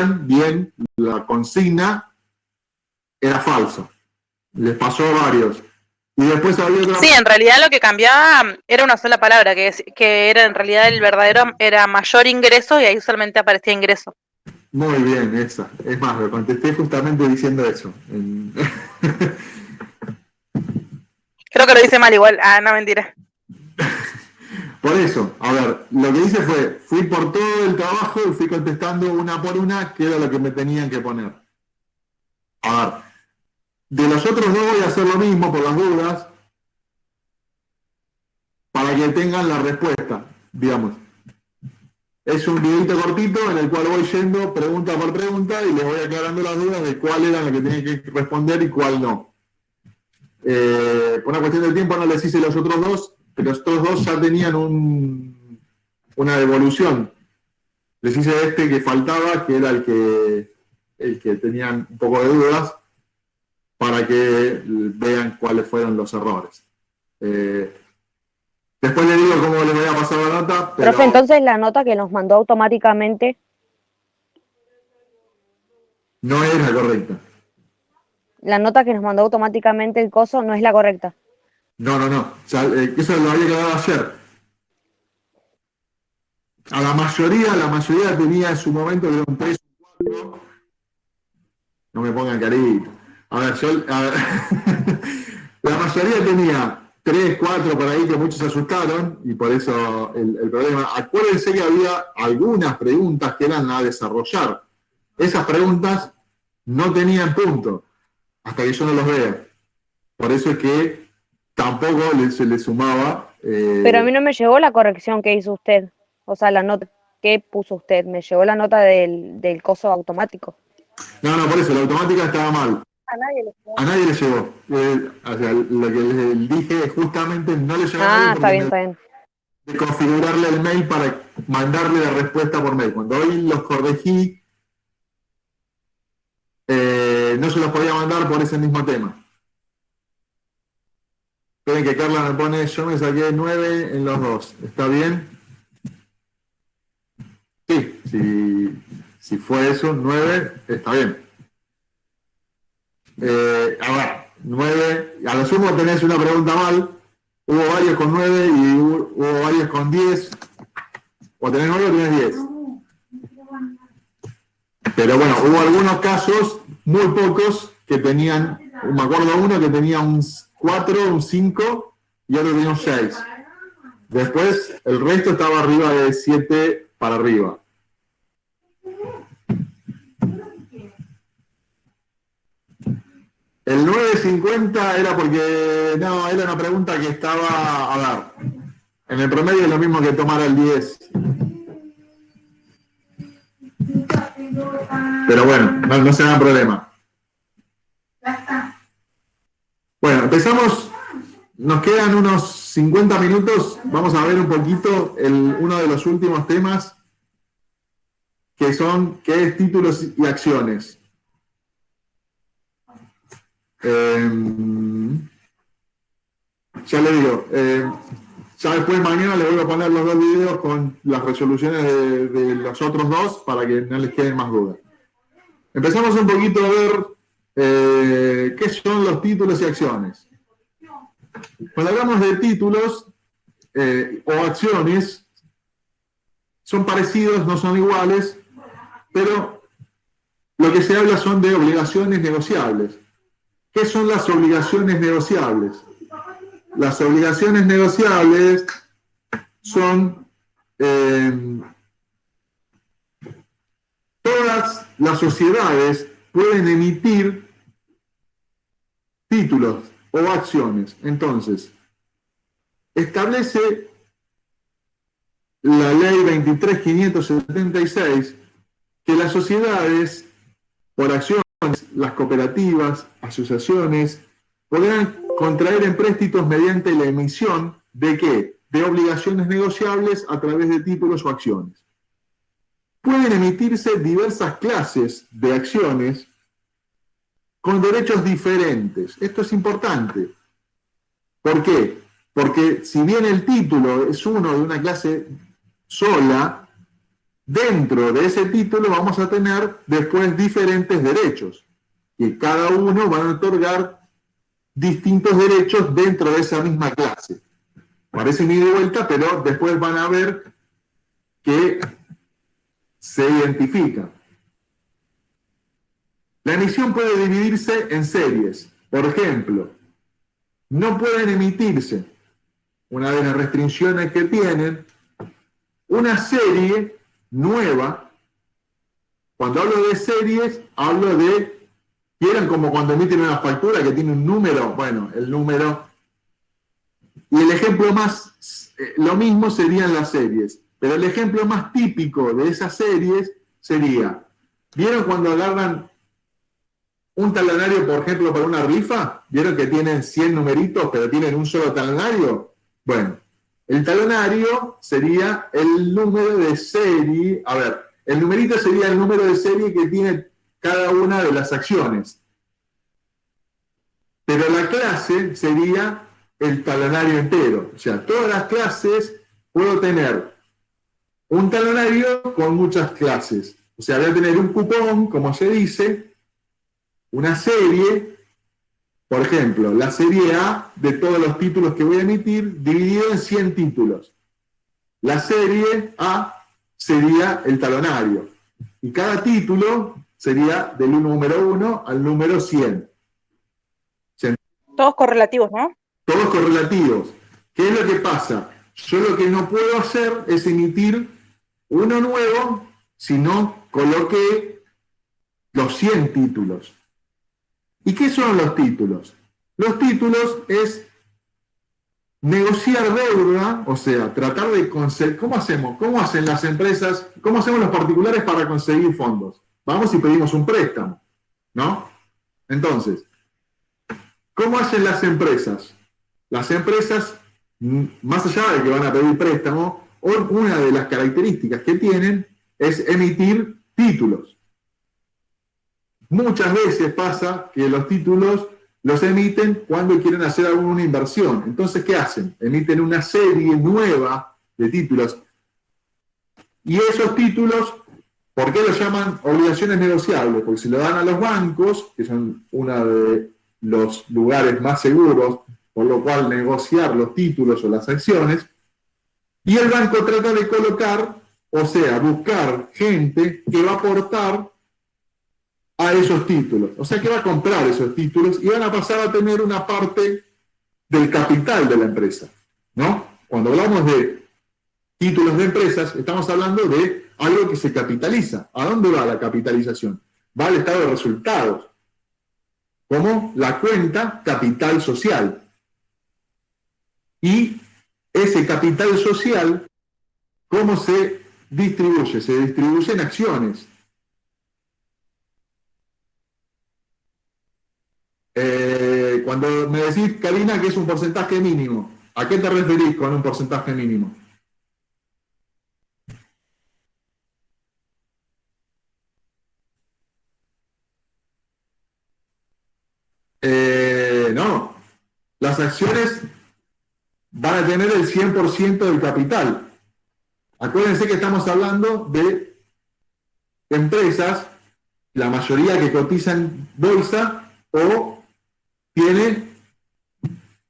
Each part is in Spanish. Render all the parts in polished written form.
leían bien la consigna, era falso. Les pasó a varios. Y después había otra... Sí, en realidad lo que cambiaba era una sola palabra, que era en realidad el verdadero, era mayor ingreso, y ahí solamente aparecía ingreso. Muy bien, esa. Es más, lo contesté justamente diciendo eso. Creo que lo hice mal igual. Ah, no, mentira. Por eso, a ver, lo que hice fue, fui por todo el trabajo y fui contestando una por una, que era lo que me tenían que poner. A ver, de los otros no voy a hacer lo mismo por las dudas, para que tengan la respuesta, digamos. Es un videito cortito en el cual voy yendo pregunta por pregunta y les voy aclarando las dudas de cuál era la que tenían que responder y cuál no. Por una cuestión de tiempo no les hice los otros dos, pero estos dos ya tenían una devolución. Les hice este que faltaba, que era el que tenían un poco de dudas, para que vean cuáles fueron los errores. Después les digo cómo les voy a pasar la nota. Pero... Profe, entonces la nota que nos mandó automáticamente... no es la correcta. La nota que nos mandó automáticamente el coso no es la correcta. No. O sea, eso lo había quedado ayer. A la mayoría tenía en su momento que era un 3 o 4. No me pongan carita. A ver, la mayoría tenía 3, 4 por ahí, que muchos se asustaron, y por eso el problema. Acuérdense que había algunas preguntas que eran a desarrollar. Esas preguntas no tenían punto, hasta que yo no los vea. Por eso es que tampoco se le sumaba. Pero a mí no me llegó la corrección que hizo usted. O sea, la nota que puso usted. Me llegó la nota del coso automático. No, por eso, la automática estaba mal. A nadie le llegó. O sea, lo que les dije justamente no le llegó a nadie. Está bien. De configurarle el mail para mandarle la respuesta por mail. Cuando hoy los corregí, no se los podía mandar por ese mismo tema. Esperen que Carla me pone, yo me saqué 9 en los dos. ¿Está bien? Sí, si fue eso, 9, está bien. A ver, 9, a lo sumo tenés una pregunta mal. Hubo varios con 9 y hubo varios con 10. O tenés 9 o tenés 10. Pero bueno, hubo algunos casos, muy pocos, que tenían, me acuerdo uno que tenía un 4, un 5 y otro tenía un 6. Después, el resto estaba arriba de 7 para arriba. El 9.50 era porque, no, era una pregunta que estaba, a ver, en el promedio es lo mismo que tomar el 10. Pero bueno, no se hagan problema. Bueno, empezamos, nos quedan unos 50 minutos, vamos a ver un poquito uno de los últimos temas, que es títulos y acciones. Ya le digo, ya después mañana le voy a poner los dos videos con las resoluciones de los otros dos para que no les queden más dudas. Empezamos un poquito a ver qué son los títulos y acciones. Cuando hablamos de títulos o acciones, son parecidos, no son iguales, pero lo que se habla son de obligaciones negociables. ¿Qué son las obligaciones negociables? Las obligaciones negociables son todas las sociedades pueden emitir títulos o acciones. Entonces, establece la ley 23.576 que las sociedades, por acciones, las cooperativas, asociaciones, podrán contraer empréstitos mediante la emisión ¿de qué? De obligaciones negociables a través de títulos o acciones. Pueden emitirse diversas clases de acciones con derechos diferentes. Esto es importante. ¿Por qué? Porque si bien el título es uno de una clase sola, Dentro de ese título vamos a tener después diferentes derechos, que cada uno va a otorgar distintos derechos dentro de esa misma clase. Parece ida y vuelta, pero después van a ver que se identifica. La emisión puede dividirse en series. Por ejemplo, no pueden emitirse, una de las restricciones que tienen, una serie nueva. Cuando hablo de series, hablo de, ¿quieren como cuando emiten una factura que tiene un número? Bueno, el número. Y el ejemplo más, lo mismo serían las series. Pero el ejemplo más típico de esas series sería, ¿vieron cuando agarran un talonario, por ejemplo, para una rifa? ¿Vieron que tienen 100 numeritos, pero tienen un solo talonario? Bueno, el talonario sería el número de serie. A ver, el numerito sería el número de serie que tiene cada una de las acciones. Pero la clase sería el talonario entero. O sea, todas las clases puedo tener un talonario con muchas clases. O sea, voy a tener un cupón, como se dice, una serie, por ejemplo, la serie A de todos los títulos que voy a emitir, dividido en 100 títulos. La serie A sería el talonario. Y cada título sería del número 1 al número 100. Todos correlativos, ¿no? Todos correlativos. ¿Qué es lo que pasa? Yo lo que no puedo hacer es emitir uno nuevo si no coloqué los 100 títulos. ¿Y qué son los títulos? Los títulos es negociar deuda, o sea, tratar de conseguir. ¿Cómo hacemos? ¿Cómo hacen las empresas? ¿Cómo hacemos los particulares para conseguir fondos? Vamos y pedimos un préstamo, ¿no? Entonces, ¿cómo hacen las empresas? Las empresas, más allá de que van a pedir préstamo, una de las características que tienen es emitir títulos. Muchas veces pasa que los títulos los emiten cuando quieren hacer alguna inversión. Entonces, ¿qué hacen? Emiten una serie nueva de títulos. Y esos títulos, ¿por qué los llaman obligaciones negociables? Porque se lo dan a los bancos, que son uno de los lugares más seguros, por lo cual negociar los títulos o las acciones, y el banco trata de colocar, o sea, buscar gente que va a aportar a esos títulos, o sea, que va a comprar esos títulos y van a pasar a tener una parte del capital de la empresa, ¿no? Cuando hablamos de títulos de empresas, estamos hablando de algo que se capitaliza. ¿A dónde va la capitalización? Va al estado de resultados, como la cuenta capital social. Y ese capital social, ¿cómo se distribuye? Se distribuye en acciones. Cuando me decís, Karina, que es un porcentaje mínimo, ¿a qué te referís con un porcentaje mínimo? No, las acciones van a tener el 100% del capital. Acuérdense que estamos hablando de empresas, la mayoría que cotizan en bolsa o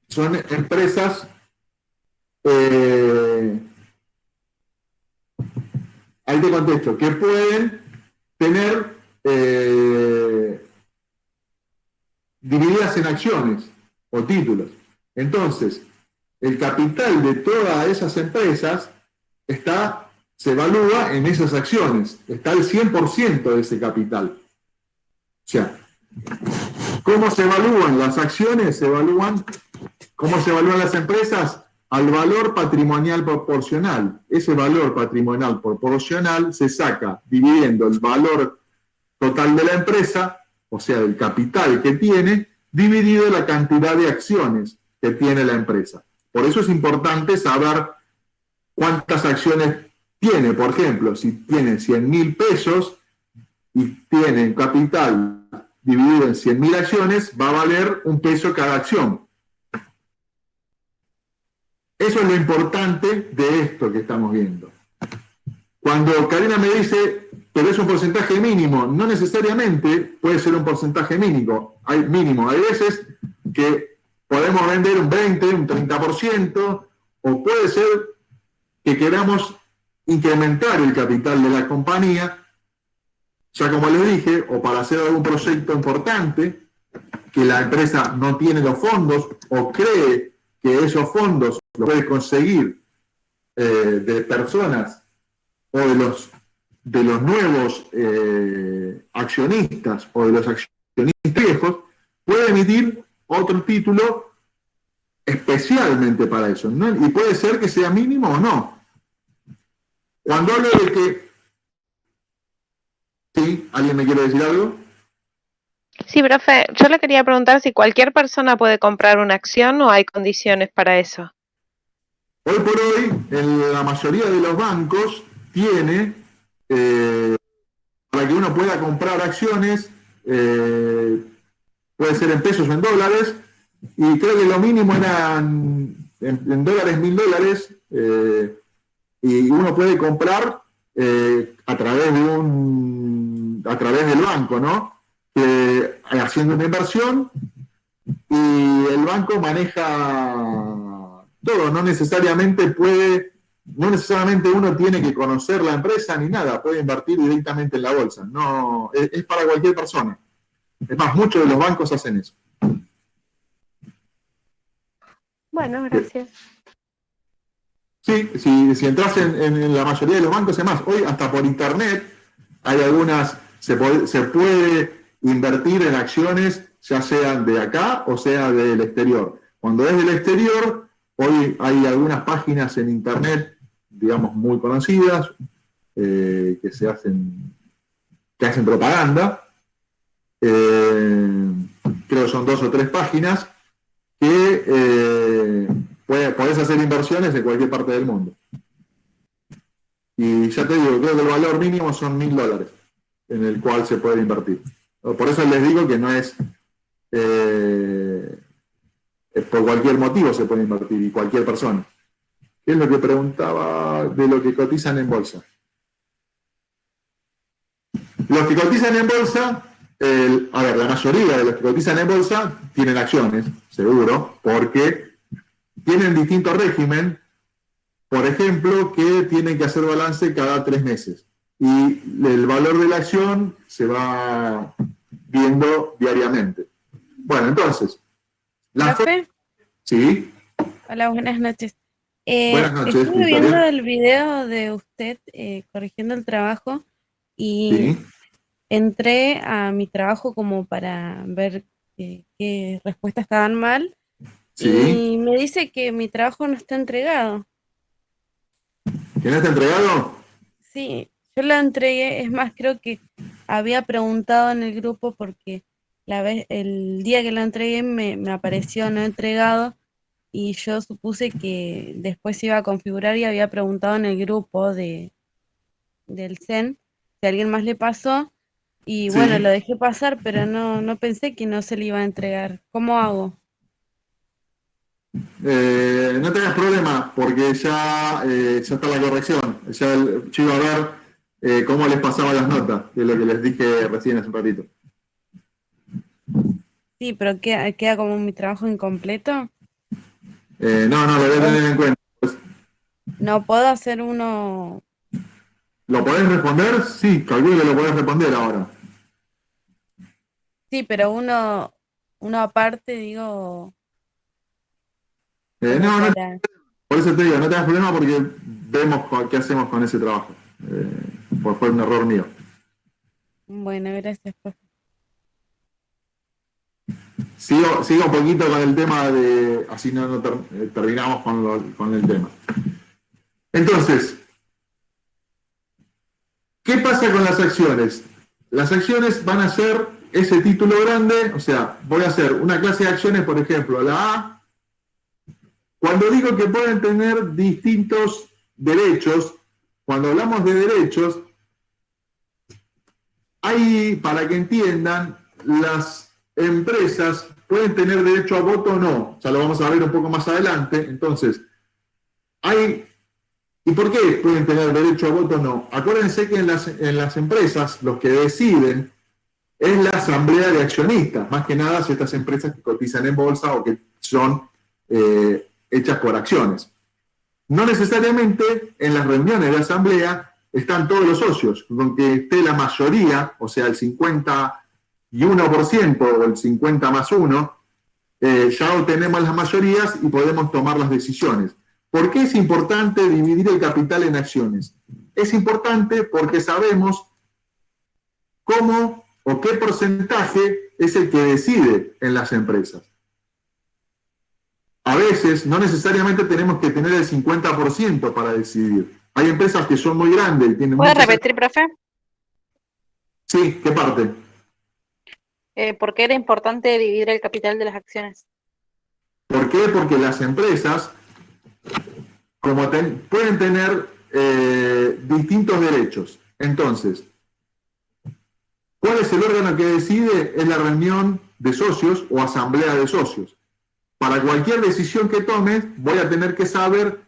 son empresas, ahí te contesto, que pueden tener divididas en acciones o títulos. Entonces, el capital de todas esas empresas se evalúa en esas acciones, está el 100% de ese capital. O sea, ¿cómo se evalúan las acciones? ¿Cómo se evalúan las empresas? Al valor patrimonial proporcional. Ese valor patrimonial proporcional se saca dividiendo el valor total de la empresa, o sea, del capital que tiene, dividido la cantidad de acciones que tiene la empresa. Por eso es importante saber cuántas acciones tiene. Por ejemplo, si tiene 100.000 pesos y tiene capital dividido en 100.000 acciones, va a valer $1 cada acción. Eso es lo importante de esto que estamos viendo. Cuando Karina me dice, pero es un porcentaje mínimo, no necesariamente puede ser un porcentaje mínimo. Hay veces que podemos vender un 20, un 30%, o puede ser que queramos incrementar el capital de la compañía, ya como les dije, o para hacer algún proyecto importante, que la empresa no tiene los fondos o cree que esos fondos los puede conseguir de personas o de los nuevos accionistas o de los accionistas viejos, puede emitir otro título especialmente para eso, ¿no? Y puede ser que sea mínimo o no. Cuando hablo de que... ¿Sí? ¿Alguien me quiere decir algo? Sí, profe, yo le quería preguntar si cualquier persona puede comprar una acción o hay condiciones para eso. Hoy por hoy, en la mayoría de los bancos tiene, para que uno pueda comprar acciones, puede ser en pesos o en dólares, y creo que lo mínimo eran en dólares, $1.000, y uno puede comprar a través del banco, ¿no? Haciendo una inversión, y el banco maneja todo, no necesariamente uno tiene que conocer la empresa ni nada, puede invertir directamente en la bolsa, no, es para cualquier persona. Es más, muchos de los bancos hacen eso. Bueno, gracias. Sí, si entras en la mayoría de los bancos, es más, hoy hasta por internet hay algunas, se puede invertir en acciones, ya sean de acá o sea del exterior. Cuando es del exterior, hoy hay algunas páginas en internet, digamos, muy conocidas, que hacen propaganda. Creo que son 2 o 3 páginas que podés hacer inversiones en cualquier parte del mundo. Y ya te digo, creo que el valor mínimo son $1.000 en el cual se puede invertir. Por eso les digo que no es por cualquier motivo se puede invertir y cualquier persona. ¿Qué es lo que preguntaba de lo que cotizan en bolsa? Los que cotizan en bolsa, la mayoría de los que cotizan en bolsa tienen acciones, seguro, porque tienen distinto régimen. Por ejemplo, que tienen que hacer balance cada 3 meses. Y el valor de la acción se va viendo diariamente. Bueno, entonces. ¿Profe? Sí. Hola, buenas noches. Buenas noches, Estuve Victoria. viendo el video de usted corrigiendo el trabajo y Sí. entré a mi trabajo como para ver qué respuestas estaban mal Sí. y me dice que mi trabajo no está entregado. ¿Quién está entregado? Sí, yo lo entregué, es más, creo que había preguntado en el grupo porque el día que lo entregué me apareció no entregado y yo supuse que después se iba a configurar y había preguntado en el grupo del CEN si a alguien más le pasó y Sí. bueno, lo dejé pasar, pero no pensé que no se le iba a entregar. ¿Cómo hago? No tengas problema, porque ya está la corrección. Ya yo iba a ver cómo les pasaba las notas, de lo que les dije recién hace un ratito. Sí, pero queda como mi trabajo incompleto. No, lo voy a tener en cuenta. No puedo hacer uno. ¿Lo podés responder? Sí, calculo que lo podés responder ahora. Sí, pero uno aparte, digo, No, como para. por eso te digo, no tengas problema porque vemos qué hacemos con ese trabajo. Pues fue un error mío. Bueno, gracias, profe. Sigo un poquito con el tema de, así no terminamos con el tema. Entonces, ¿qué pasa con las acciones? Las acciones van a ser ese título grande, o sea, voy a hacer una clase de acciones, por ejemplo, la A. Cuando digo que pueden tener distintos derechos, cuando hablamos de derechos, hay, para que entiendan, las empresas pueden tener derecho a voto o no. Ya lo vamos a ver un poco más adelante. Entonces, hay ¿Y por qué pueden tener derecho a voto o no? Acuérdense que en las empresas los que deciden es la asamblea de accionistas, más que nada estas empresas que cotizan en bolsa o que son hechas por acciones. No necesariamente en las reuniones de asamblea están todos los socios, con que esté la mayoría, o sea, el 51% o el 50 más 1, ya obtenemos las mayorías y podemos tomar las decisiones. ¿Por qué es importante dividir el capital en acciones? Es importante porque sabemos cómo o qué porcentaje es el que decide en las empresas. A veces no necesariamente tenemos que tener el 50% para decidir. Hay empresas que son muy grandes y tienen ¿Puede muchas... repetir, profe? Sí, ¿qué parte? ¿Por qué era importante dividir el capital de las acciones? ¿Por qué? Porque las empresas pueden tener distintos derechos. Entonces, ¿cuál es el órgano que decide? Es la reunión de socios o asamblea de socios. Para cualquier decisión que tomes, voy a tener que saber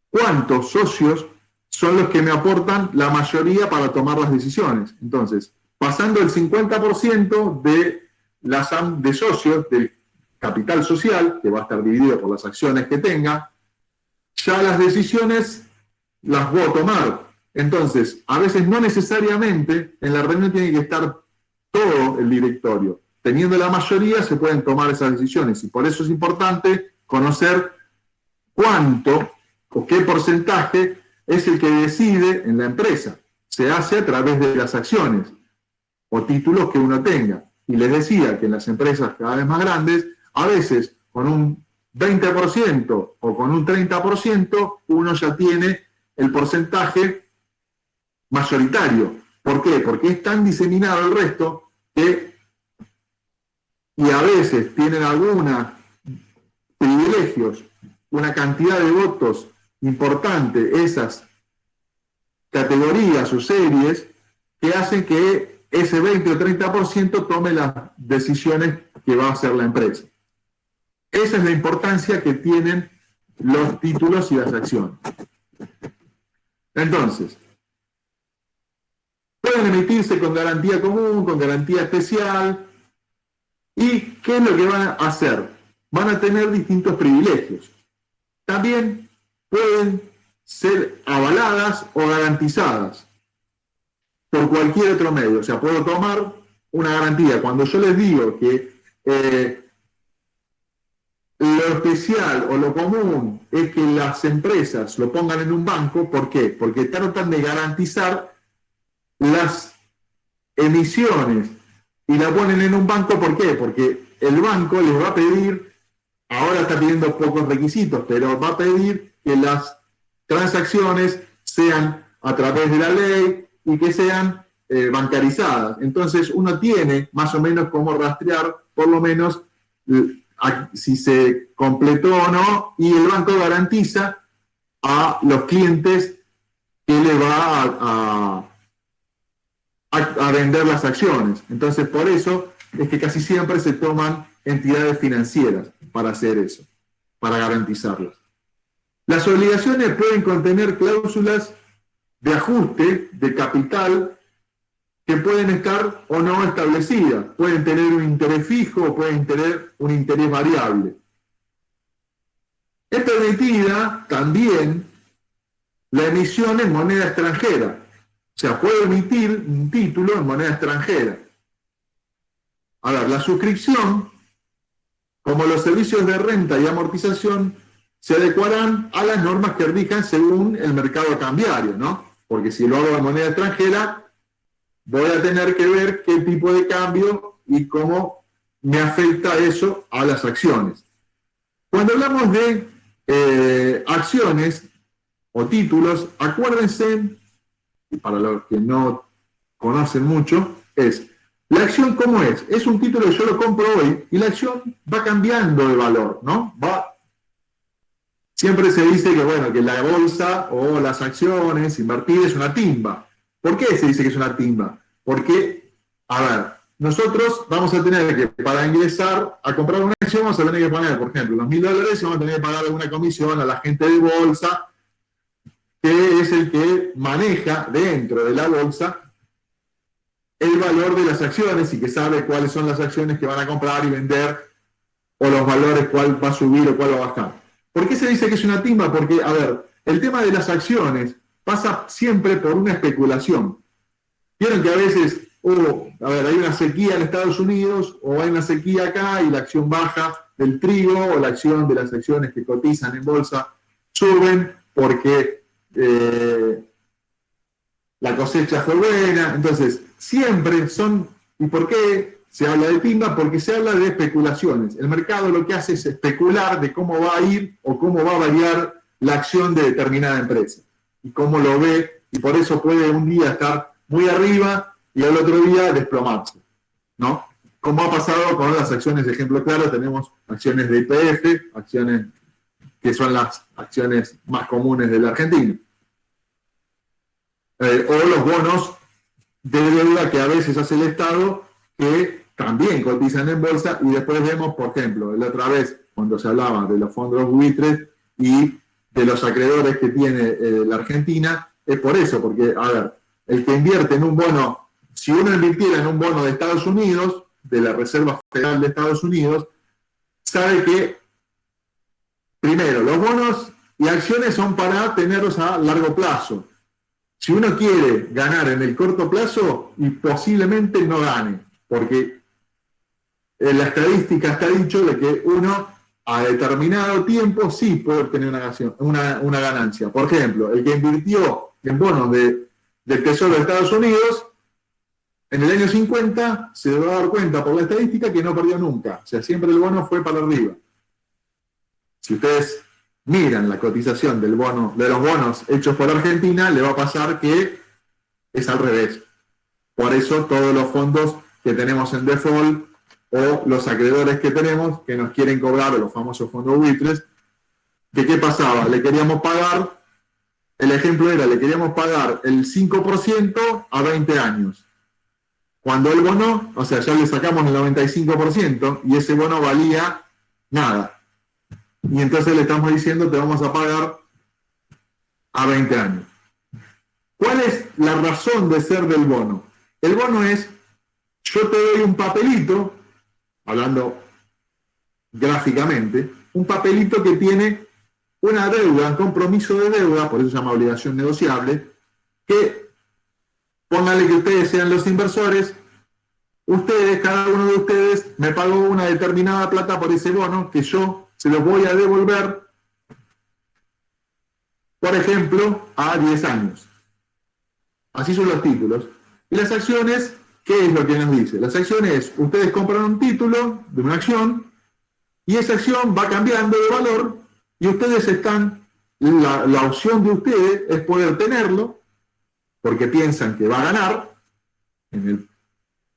cuántos socios son los que me aportan la mayoría para tomar las decisiones. Entonces, pasando el 50% de socios del capital social, que va a estar dividido por las acciones que tenga, ya las decisiones las voy a tomar. Entonces, a veces no necesariamente en la reunión tiene que estar todo el directorio. Teniendo la mayoría se pueden tomar esas decisiones y por eso es importante conocer cuánto o qué porcentaje es el que decide en la empresa. Se hace a través de las acciones o títulos que uno tenga. Y les decía que en las empresas cada vez más grandes, a veces con un 20% o con un 30%, uno ya tiene el porcentaje mayoritario. ¿Por qué? Porque es tan diseminado el resto que, y a veces tienen algunos privilegios, una cantidad de votos importante, esas categorías o series, que hacen que ese 20 o 30% tome las decisiones que va a hacer la empresa. Esa es la importancia que tienen los títulos y las acciones. Entonces, pueden emitirse con garantía común, con garantía especial. ¿Y qué es lo que van a hacer? Van a tener distintos privilegios. También pueden ser avaladas o garantizadas por cualquier otro medio. O sea, puedo tomar una garantía. Cuando yo les digo que lo especial o lo común es que las empresas lo pongan en un banco, ¿por qué? Porque tratan de garantizar las emisiones y la ponen en un banco, ¿por qué? Porque el banco les va a pedir, ahora está pidiendo pocos requisitos, pero va a pedir que las transacciones sean a través de la ley y que sean bancarizadas. Entonces uno tiene más o menos cómo rastrear por lo menos si se completó o no, y el banco garantiza a los clientes que le va a vender las acciones. Entonces, por eso es que casi siempre se toman entidades financieras para hacer eso, para garantizarlas. Las obligaciones pueden contener cláusulas de ajuste de capital que pueden estar o no establecidas. Pueden tener un interés fijo o pueden tener un interés variable. Es permitida también la emisión en moneda extranjera. O sea, puede emitir un título en moneda extranjera. A ver, la suscripción, como los servicios de renta y amortización, se adecuarán a las normas que rijan según el mercado cambiario, ¿no? Porque si lo hago en moneda extranjera, voy a tener que ver qué tipo de cambio y cómo me afecta eso a las acciones. Cuando hablamos de acciones o títulos, acuérdense, para los que no conocen mucho, es la acción ¿cómo es? Es un título que yo lo compro hoy y la acción va cambiando de valor, ¿no? Siempre se dice que, bueno, que la bolsa o las acciones, invertir es una timba. ¿Por qué se dice que es una timba? Porque, a ver, nosotros vamos a tener que, para ingresar a comprar una acción, vamos a tener que poner, por ejemplo, los $1.000 y vamos a tener que pagar alguna comisión a la gente de bolsa. que es el que maneja dentro de la bolsa el valor de las acciones y que sabe cuáles son las acciones que van a comprar y vender, o los valores, cuál va a subir o cuál va a bajar. ¿Por qué se dice que es una timba? Porque, a ver, el tema de las acciones pasa siempre por una especulación. Vieron que a veces, hay una sequía en Estados Unidos, o hay una sequía acá y la acción baja del trigo, o la acción de las acciones que cotizan en bolsa suben porque la cosecha fue buena. Entonces, siempre son, ¿y por qué se habla de timba? Porque se habla de especulaciones. El mercado lo que hace es especular de cómo va a ir o cómo va a variar la acción de determinada empresa y cómo lo ve, y por eso puede un día estar muy arriba y al otro día desplomarse, ¿no? Como ha pasado con las acciones, ejemplo claro, tenemos acciones de YPF, acciones que son las acciones más comunes de la Argentina. O los bonos de deuda que a veces hace el Estado, que también cotizan en bolsa, y después vemos, por ejemplo, la otra vez, cuando se hablaba de los fondos buitres y de los acreedores que tiene la Argentina, es por eso, porque, a ver, el que invierte en un bono, si uno invirtiera en un bono de Estados Unidos, de la Reserva Federal de Estados Unidos, sabe que, primero, los bonos y acciones son para tenerlos a largo plazo. Si uno quiere ganar en el corto plazo, y posiblemente no gane, porque en la estadística está dicho de que uno a determinado tiempo sí puede obtener una ganancia. Por ejemplo, el que invirtió en bonos del Tesoro de Estados Unidos, en el año 50 se va a dar cuenta por la estadística que no perdió nunca. O sea, siempre el bono fue para arriba. Si ustedes miran la cotización de los bonos hechos por Argentina, le va a pasar que es al revés. Por eso todos los fondos que tenemos en default, o los acreedores que tenemos que nos quieren cobrar, o los famosos fondos buitres, que ¿qué pasaba? Le queríamos pagar, el ejemplo era, le queríamos pagar el 5% a 20 años. Cuando el bono, o sea, ya le sacamos el 95% y ese bono valía nada. Y entonces le estamos diciendo te vamos a pagar a 20 años. ¿Cuál es la razón de ser del bono? El bono es, yo te doy un papelito, hablando gráficamente, un papelito que tiene una deuda, un compromiso de deuda, por eso se llama obligación negociable, que, pónganle que ustedes sean los inversores, ustedes, cada uno de ustedes, me pagó una determinada plata por ese bono que yo se los voy a devolver, por ejemplo, a 10 años. Así son los títulos. Y las acciones, ¿qué es lo que nos dice? Las acciones, ustedes compran un título de una acción y esa acción va cambiando de valor y ustedes están, la opción de ustedes es poder tenerlo porque piensan que va a ganar en el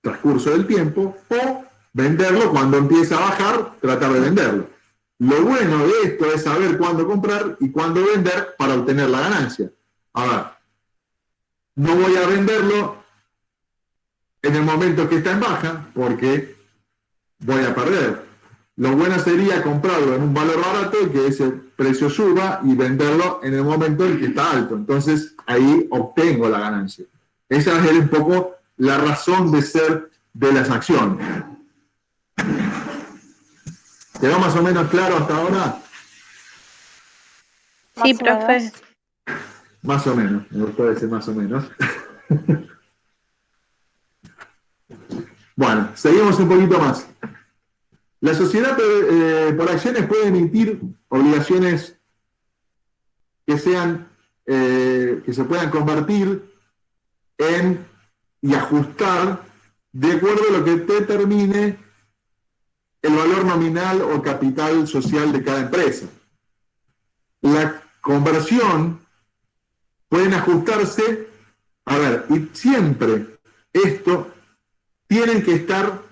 transcurso del tiempo, o venderlo cuando empieza a bajar, tratar de venderlo. Lo bueno de esto es saber cuándo comprar y cuándo vender para obtener la ganancia. A ver, no voy a venderlo en el momento que está en baja porque voy a perder. Lo bueno sería comprarlo en un valor barato y que ese precio suba y venderlo en el momento en que está alto. Entonces ahí obtengo la ganancia. Esa es un poco la razón de ser de las acciones. ¿Quedó más o menos claro hasta ahora? Sí, Más o profe. menos. Más o menos, me gustó decir más o menos. Bueno, seguimos un poquito más. La sociedad por acciones puede emitir obligaciones que sean, que se puedan convertir en y ajustar de acuerdo a lo que determine el valor nominal o capital social de cada empresa. La conversión pueden ajustarse, a ver, y siempre esto tienen que estar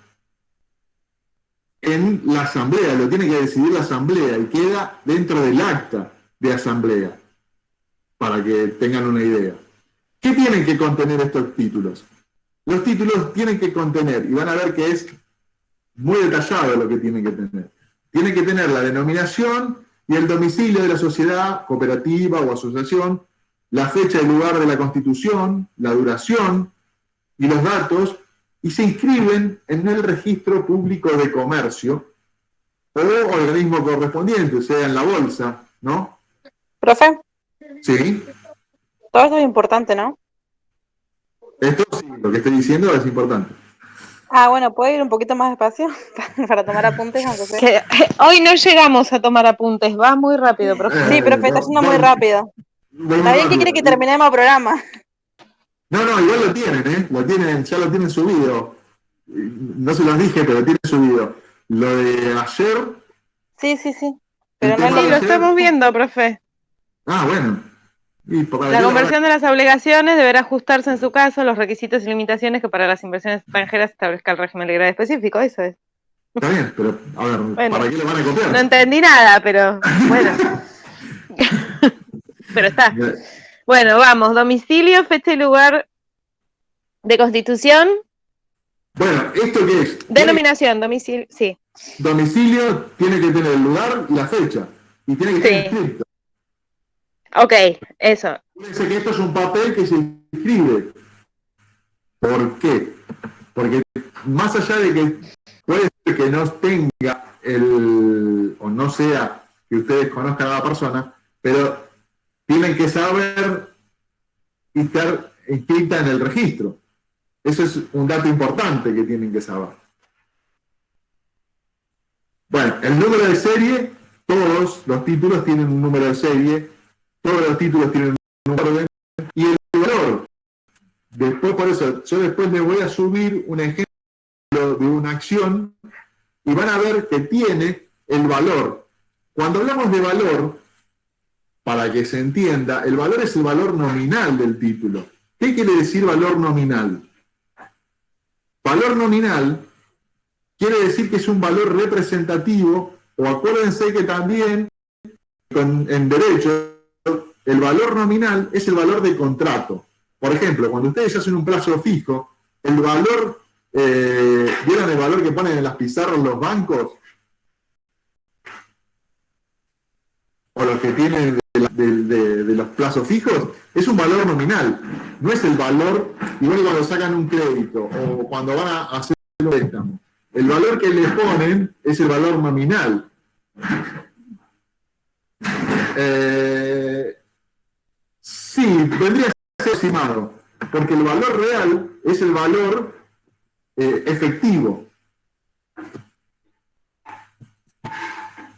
en la asamblea, lo tiene que decidir la asamblea y queda dentro del acta de asamblea, para que tengan una idea. ¿Qué tienen que contener estos títulos? Los títulos tienen que contener, y van a ver que es muy detallado lo que tienen que tener. Tienen que tener la denominación y el domicilio de la sociedad, cooperativa o asociación, la fecha y lugar de la constitución, la duración y los datos, y se inscriben en el registro público de comercio o organismo correspondiente, o sea, en la bolsa, ¿no? Profe, Sí, todo esto es importante, ¿no? esto sí, lo que estoy diciendo es importante. Ah, bueno, ¿puedo ir un poquito más despacio para tomar apuntes, aunque sea? Que hoy no llegamos a tomar apuntes, va muy rápido, profe. Sí, profe, está yendo muy rápido. Voy muy Está bien que quiere rápido. que terminemos el programa. No, igual lo tienen, ¿eh? Ya lo tienen subido. No se los dije, pero tienen subido. Lo de ayer, Sí, sí, sí. el Pero no tema lo Sí, de lo ayer. estamos viendo, profe. Ah, bueno. ¿Y para La qué lo van a- conversión de las obligaciones deberá ajustarse en su caso a los requisitos y limitaciones que para las inversiones extranjeras establezca el régimen legal específico. Eso es. Está bien, pero a ver, Bueno, ¿para qué lo van a copiar? no entendí nada, pero bueno. Pero está. Bueno, vamos. Domicilio, fecha y lugar de constitución. Bueno, ¿esto qué es? Denominación, domicilio. Sí, Domicilio tiene que tener el lugar y la fecha. Y tiene que estar sí. inscrito. Ok, eso. Fíjense que esto es un papel que se inscribe. ¿Por qué? Porque más allá de que puede ser que no tenga o no sea que ustedes conozcan a la persona, pero tienen que saber y estar inscrita en el registro. Eso es un dato importante que tienen que saber. Bueno, el número de serie, todos los títulos tienen un número de serie, todos los títulos tienen un orden, y el valor. Después, por eso, yo después les voy a subir un ejemplo de una acción y van a ver que tiene el valor. Cuando hablamos de valor, para que se entienda, el valor es el valor nominal del título. ¿Qué quiere decir valor nominal? Valor nominal quiere decir que es un valor representativo, o acuérdense que también en derecho el valor nominal es el valor de contrato. Por ejemplo, cuando ustedes hacen un plazo fijo, el valor, ¿vieron el valor que ponen en las pizarras los bancos? O los que tienen de los plazos fijos, es un valor nominal, no es el valor, igual que cuando sacan un crédito o cuando van a hacer un préstamo. El valor que le ponen es el valor nominal. Sí, vendría a ser estimado, porque el valor real es el valor efectivo.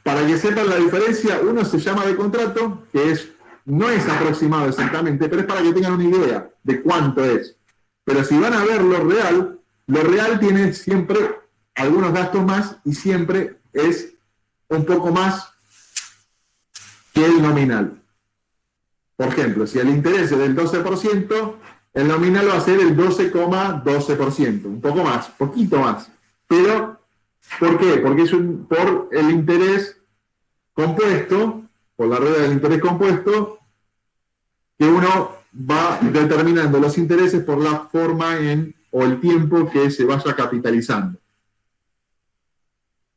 Para que sepan la diferencia, uno se llama de contrato, que no es aproximado exactamente, pero es para que tengan una idea de cuánto es. Pero si van a ver lo real tiene siempre algunos gastos más y siempre es un poco más que el nominal. Por ejemplo, si el interés es del 12%, el nominal va a ser el 12,12%, un poco más, poquito más. Pero, ¿por qué? Porque es por el interés compuesto, por la regla del interés compuesto, que uno va determinando los intereses por la forma o el tiempo que se vaya capitalizando.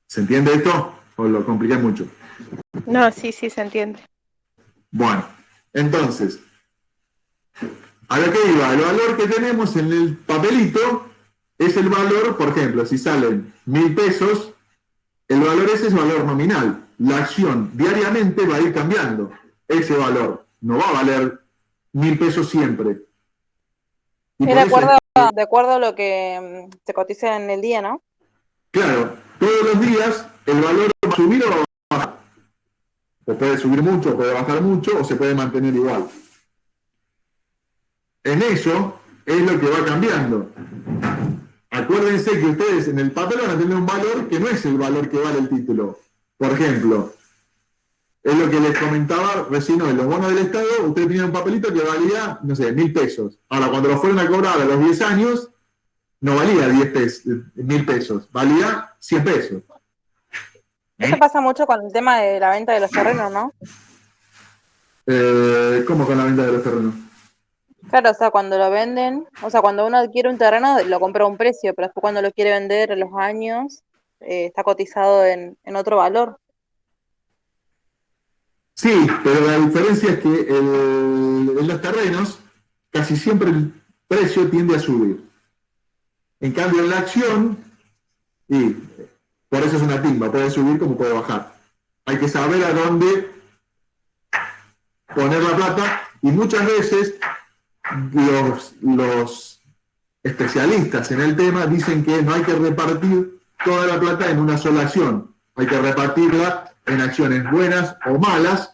¿Se entiende esto? ¿O lo compliqué mucho? No, sí, sí, se entiende. Bueno, entonces, a lo que iba, el valor que tenemos en el papelito es el valor, por ejemplo, si salen 1.000 pesos, el valor ese es valor nominal. La acción diariamente va a ir cambiando ese valor. No va a valer 1.000 pesos siempre. Y Es por eso, de acuerdo a lo que se cotiza en el día, ¿no? claro, todos los días el valor va a subir o va a bajar. O puede subir mucho, puede bajar mucho, o se puede mantener igual. En eso es lo que va cambiando. Acuérdense que ustedes en el papel van a tener un valor que no es el valor que vale el título. Por ejemplo, es lo que les comentaba recién hoy, los bonos del Estado, ustedes tenían un papelito que valía, no sé, 1.000 pesos. Ahora, cuando lo fueron a cobrar a los 10 años, no valía 1.000 pesos, valía 100 pesos. Eso pasa mucho con el tema de la venta de los terrenos, ¿no? ¿Cómo con la venta de los terrenos? Claro, o sea, cuando lo venden, o sea, cuando uno adquiere un terreno, lo compra a un precio, pero después cuando lo quiere vender a los años, está cotizado en otro valor. Sí, pero la diferencia es que en los terrenos casi siempre el precio tiende a subir. En cambio, en la acción, y por eso es una timba, puede subir como puede bajar. Hay que saber a dónde poner la plata y muchas veces los especialistas en el tema dicen que no hay que repartir toda la plata en una sola acción. Hay que repartirla en acciones buenas o malas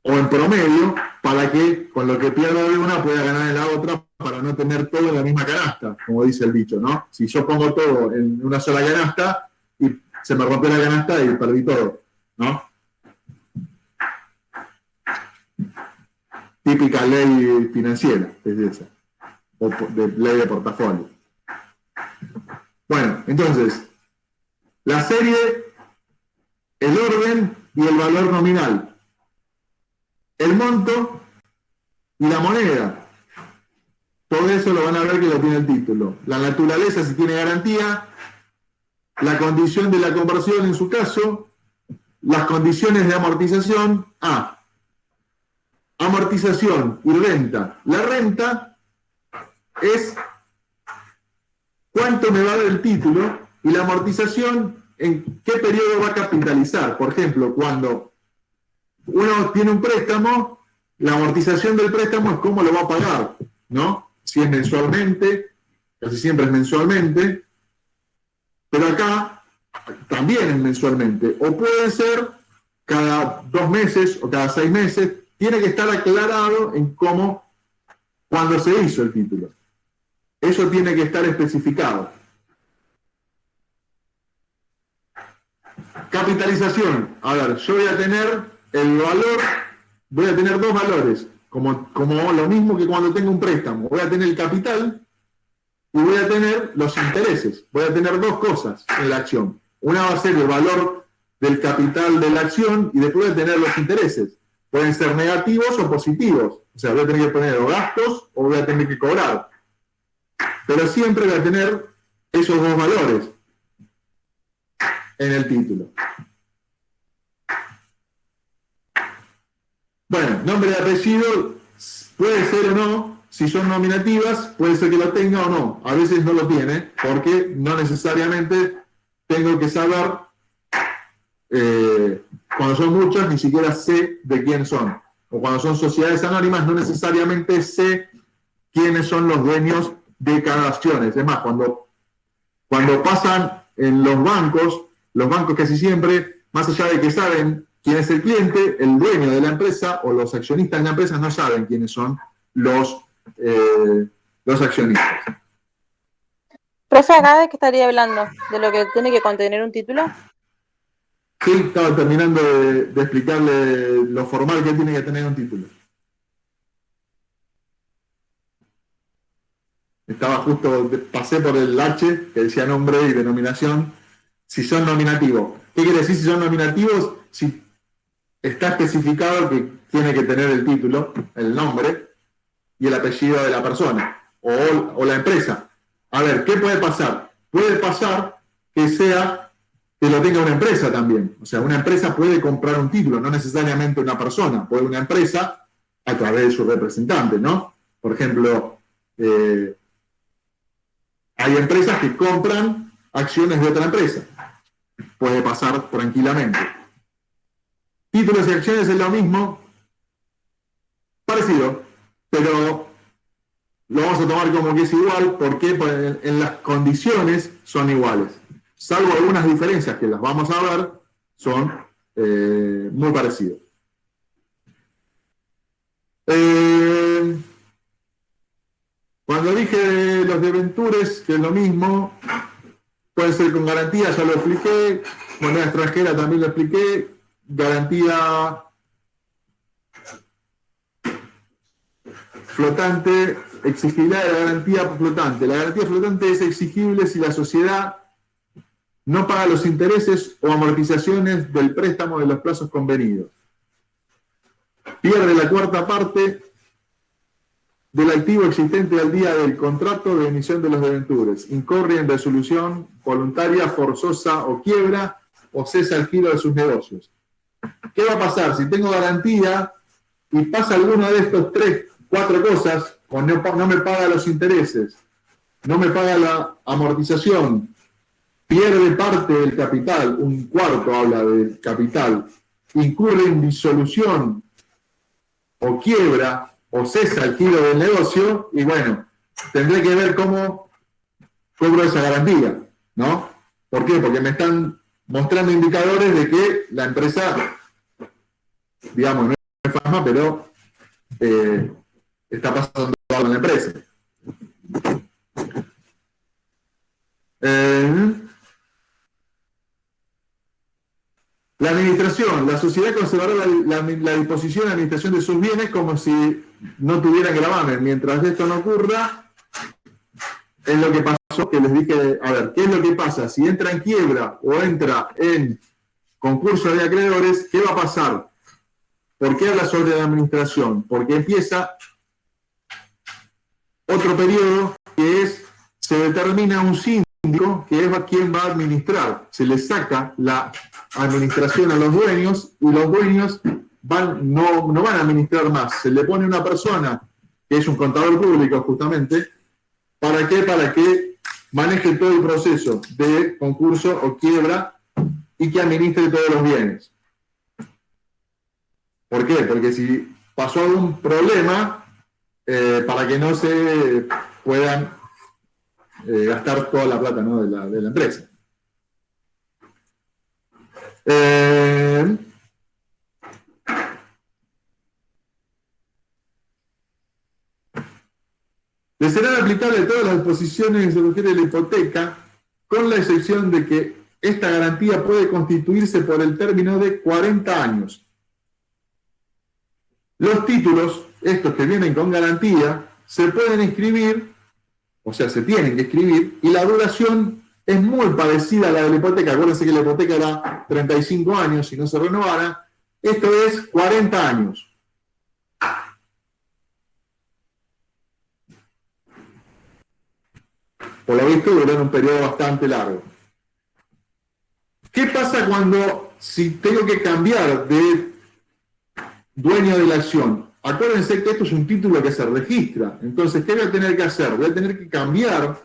o en promedio para que con lo que pierda de una pueda ganar en la otra para no tener todo en la misma canasta, como dice el dicho, ¿no? Si yo pongo todo en una sola canasta y se me rompió la canasta y perdí todo, ¿no? Típica ley financiera, es esa, o de ley de portafolio. Bueno, entonces, la serie, el orden y el valor nominal, el monto y la moneda. Todo eso lo van a ver que lo tiene el título. La naturaleza, si tiene garantía, la condición de la conversión en su caso, las condiciones de amortización, amortización y renta. La renta es cuánto me va a dar el título y la amortización en qué periodo va a capitalizar. Por ejemplo, cuando uno tiene un préstamo, la amortización del préstamo es cómo lo va a pagar, ¿no? Si es mensualmente, casi siempre es mensualmente, pero acá también es mensualmente, o puede ser cada 2 meses o cada 6 meses, tiene que estar aclarado en cómo, cuando se hizo el título. Eso tiene que estar especificado. Capitalización. A ver, yo voy a tener el valor, voy a tener 2 valores, como lo mismo que cuando tengo un préstamo. Voy a tener el capital y voy a tener los intereses. Voy a tener 2 cosas en la acción. Una va a ser el valor del capital de la acción y después voy a tener los intereses. Pueden ser negativos o positivos. O sea, voy a tener que poner o gastos o voy a tener que cobrar. Pero siempre voy a tener esos 2 valores en el título. Bueno, nombre y apellido puede ser o no, si son nominativas, puede ser que lo tenga o no. A veces no lo tiene, porque no necesariamente tengo que saber, cuando son muchas, ni siquiera sé de quién son. O cuando son sociedades anónimas, no necesariamente sé quiénes son los dueños de cada acción. Es más, cuando pasan en los bancos casi siempre, más allá de que saben quién es el cliente, el dueño de la empresa o los accionistas de la empresa no saben quiénes son los accionistas. Profe, acá de qué estaría hablando, de lo que tiene que contener un título. Sí, estaba terminando de explicarle lo formal que tiene que tener un título. Estaba justo, pasé por el H, que decía nombre y denominación, si son nominativos. ¿Qué quiere decir si son nominativos? Si está especificado que tiene que tener el título, el nombre y el apellido de la persona o la empresa. A ver, ¿qué puede pasar? Puede pasar que lo tenga una empresa también. O sea, una empresa puede comprar un título, no necesariamente una persona, puede una empresa a través de su representante, ¿no? Por ejemplo, hay empresas que compran acciones de otra empresa. Puede pasar tranquilamente. Títulos y acciones es lo mismo, parecido, pero lo vamos a tomar como que es igual porque en las condiciones son iguales. Salvo algunas diferencias que las vamos a ver, son muy parecidos. Cuando dije los debentures, que es lo mismo, puede ser con garantía, ya lo expliqué, moneda extranjera también lo expliqué, garantía flotante, exigibilidad de la garantía flotante. La garantía flotante es exigible si la sociedad no paga los intereses o amortizaciones del préstamo de los plazos convenidos. Pierde la 4ª parte del activo existente al día del contrato de emisión de los debentures. Incurre en resolución voluntaria, forzosa o quiebra o cesa el giro de sus negocios. ¿Qué va a pasar si tengo garantía y pasa alguna de estos 3, 4 cosas, o no me paga los intereses, no me paga la amortización, pierde parte del capital, un cuarto habla del capital, incurre en disolución o quiebra o cesa el giro del negocio? Y bueno, tendré que ver cómo cobro esa garantía, ¿no? ¿Por qué? Porque me están mostrando indicadores de que la empresa, digamos, no es fantasma, pero está pasando algo en la empresa. La administración, la sociedad conservará la disposición de administración de sus bienes como si no tuvieran gravamen. Mientras esto no ocurra, es lo que pasó, que les dije, a ver, ¿qué es lo que pasa? Si entra en quiebra o entra en concurso de acreedores, ¿qué va a pasar? ¿Por qué habla sobre la administración? Porque empieza otro periodo que es, se determina un síndico que es quien va a administrar. Se le saca la administración a los dueños y los dueños no van a administrar más. Se le pone una persona que es un contador público justamente. ¿Para qué? Para que maneje todo el proceso de concurso o quiebra y que administre todos los bienes. ¿Por qué? Porque si pasó algún problema, para que no se puedan gastar toda la plata, ¿no?, de la empresa. Le serán aplicables todas las disposiciones que se refiere a la hipoteca, con la excepción de que esta garantía puede constituirse por el término de 40 años. Los títulos, estos que vienen con garantía, se pueden inscribir, o sea, se tienen que escribir, y la duración es muy parecida a la de la hipoteca. Acuérdense que la hipoteca era 35 años si no se renovara. Esto es 40 años. Por lo visto, duró un periodo bastante largo. ¿Qué pasa si tengo que cambiar de dueño de la acción? Acuérdense que esto es un título que se registra. Entonces, ¿qué voy a tener que hacer? Voy a tener que cambiar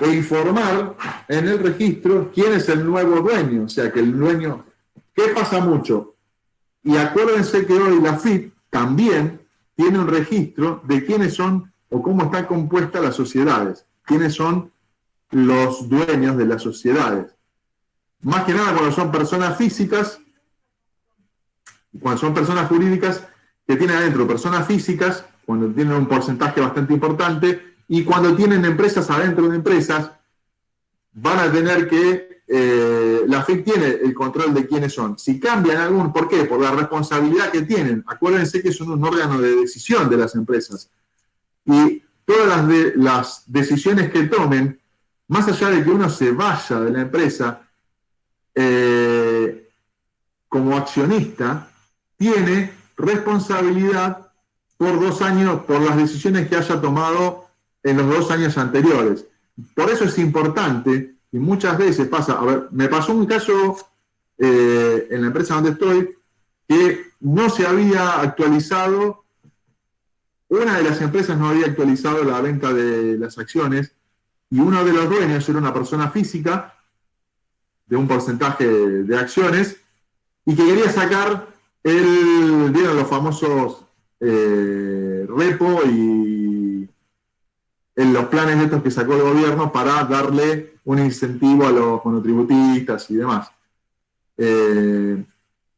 e informar en el registro quién es el nuevo dueño. O sea, que el dueño... ¿Qué pasa mucho? Y acuérdense que hoy la FIP también tiene un registro de quiénes son o cómo están compuestas las sociedades. Quiénes son los dueños de las sociedades. Más que nada cuando son personas físicas, cuando son personas jurídicas que tienen adentro personas físicas, cuando tienen un porcentaje bastante importante, y cuando tienen empresas adentro de empresas, van a tener que, la FIP tiene el control de quiénes son. Si cambian ¿por qué? Por la responsabilidad que tienen. Acuérdense que son un órgano de decisión de las empresas. Y todas las decisiones que tomen, más allá de que uno se vaya de la empresa, como accionista, tiene responsabilidad por 2 años, por las decisiones que haya tomado en los 2 años anteriores. Por eso es importante, y muchas veces pasa, a ver, me pasó un caso en la empresa donde estoy, que no se había actualizado, una de las empresas no había actualizado la venta de las acciones, y uno de los dueños era una persona física, de un porcentaje de acciones, y que quería sacar vieron los famosos repo y en los planes estos que sacó el gobierno para darle un incentivo a los monotributistas y demás.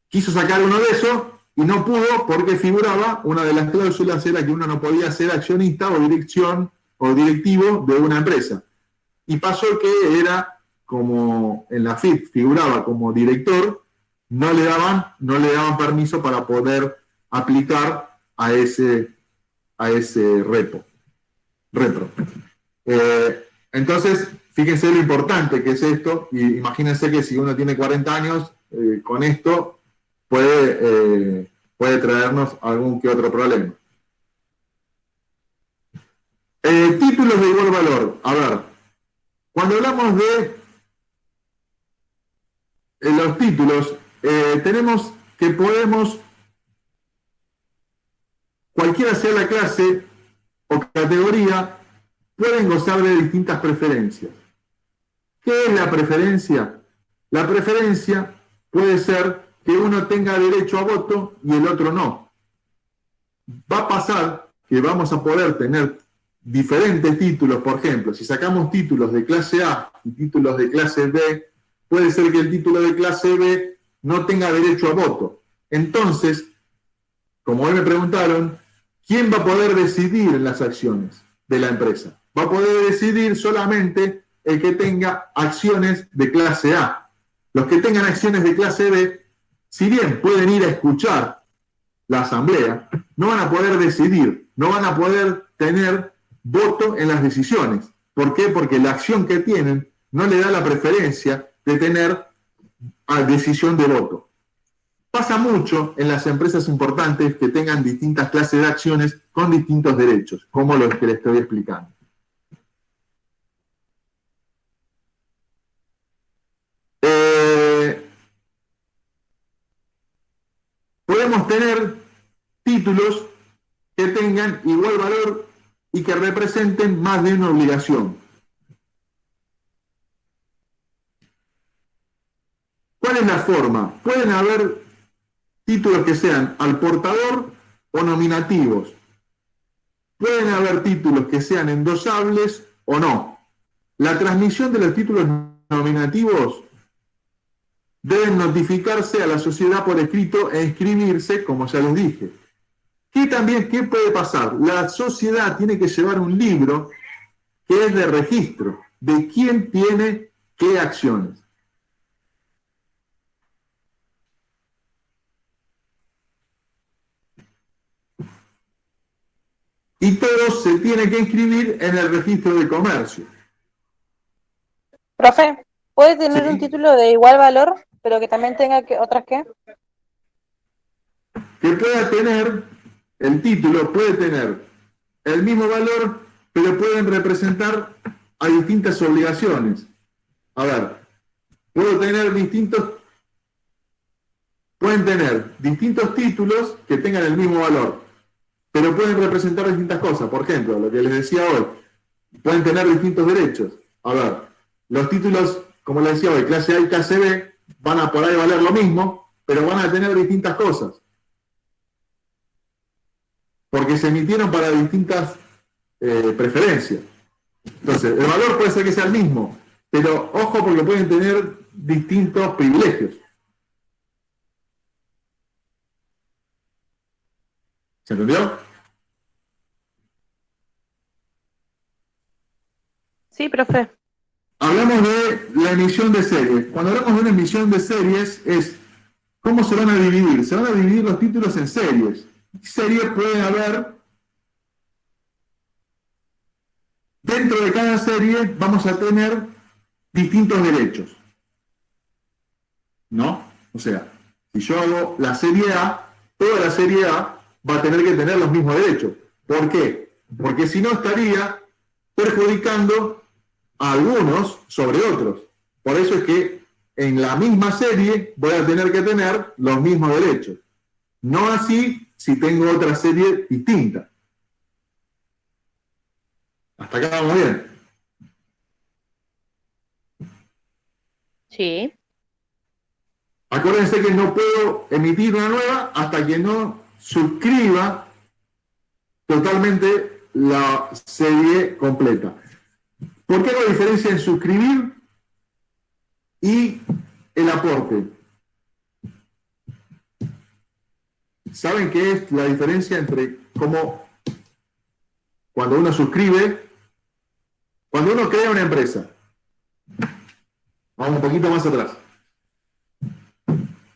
Quiso sacar uno de esos y no pudo porque figuraba, una de las cláusulas era que uno no podía ser accionista o dirección o directivo de una empresa. Y pasó que era como en la FIP figuraba como director, no le daban permiso para poder aplicar a ese repro. Entonces, fíjense lo importante que es esto, y imagínense que si uno tiene 40 años, con esto puede traernos algún que otro problema. Títulos de igual valor. A ver, cuando hablamos de en los títulos, tenemos que podemos, cualquiera sea la clase o categoría, pueden gozar de distintas preferencias. ¿Qué es la preferencia? La preferencia puede ser que uno tenga derecho a voto y el otro no. Va a pasar que vamos a poder tener diferentes títulos, por ejemplo, si sacamos títulos de clase A y títulos de clase B, puede ser que el título de clase B no tenga derecho a voto. Entonces, como hoy me preguntaron, ¿quién va a poder decidir en las acciones de la empresa? Va a poder decidir solamente el que tenga acciones de clase A. Los que tengan acciones de clase B, si bien pueden ir a escuchar la asamblea, no van a poder decidir, no van a poder tener voto en las decisiones. ¿Por qué? Porque la acción que tienen no le da la preferencia de tener decisión de voto. Pasa mucho en las empresas importantes que tengan distintas clases de acciones con distintos derechos, como los que les estoy explicando. Podemos tener títulos que tengan igual valor y que representen más de una obligación. ¿Cuál es la forma? Pueden haber títulos que sean al portador o nominativos. Pueden haber títulos que sean endosables o no. La transmisión de los títulos nominativos deben notificarse a la sociedad por escrito e inscribirse, como ya les dije. ¿Qué puede pasar? La sociedad tiene que llevar un libro que es de registro de quién tiene qué acciones. Y todos se tienen que inscribir en el registro de comercio. Profe, ¿puede tener Sí. un título de igual valor, pero que también tenga otras que? Que pueda tener, el título puede tener el mismo valor, pero pueden representar a distintas obligaciones. A ver, pueden tener distintos títulos que tengan el mismo valor, pero pueden representar distintas cosas. Por ejemplo, lo que les decía hoy, pueden tener distintos derechos. A ver, los títulos, como les decía hoy, clase A y clase B, van a por ahí valer lo mismo, pero van a tener distintas cosas. Porque se emitieron para distintas preferencias. Entonces, el valor puede ser que sea el mismo, pero ojo porque pueden tener distintos privilegios. ¿Se entendió? Sí, profe. Hablamos de la emisión de series. Cuando hablamos de una emisión de series es ¿cómo se van a dividir? Se van a dividir los títulos en series. Series pueden haber, dentro de cada serie vamos a tener distintos derechos. ¿No? O sea, si yo hago la serie A, toda la serie A va a tener que tener los mismos derechos. ¿Por qué? Porque si no estaría perjudicando a algunos sobre otros. Por eso es que en la misma serie voy a tener que tener los mismos derechos. No así si tengo otra serie distinta. Hasta acá vamos bien. Sí. Acuérdense que no puedo emitir una nueva hasta que no suscriba totalmente la serie completa. ¿Por qué hago diferencia en suscribir y el aporte? ¿Saben qué es la diferencia entre cómo cuando uno suscribe, cuando uno crea una empresa? Vamos un poquito más atrás.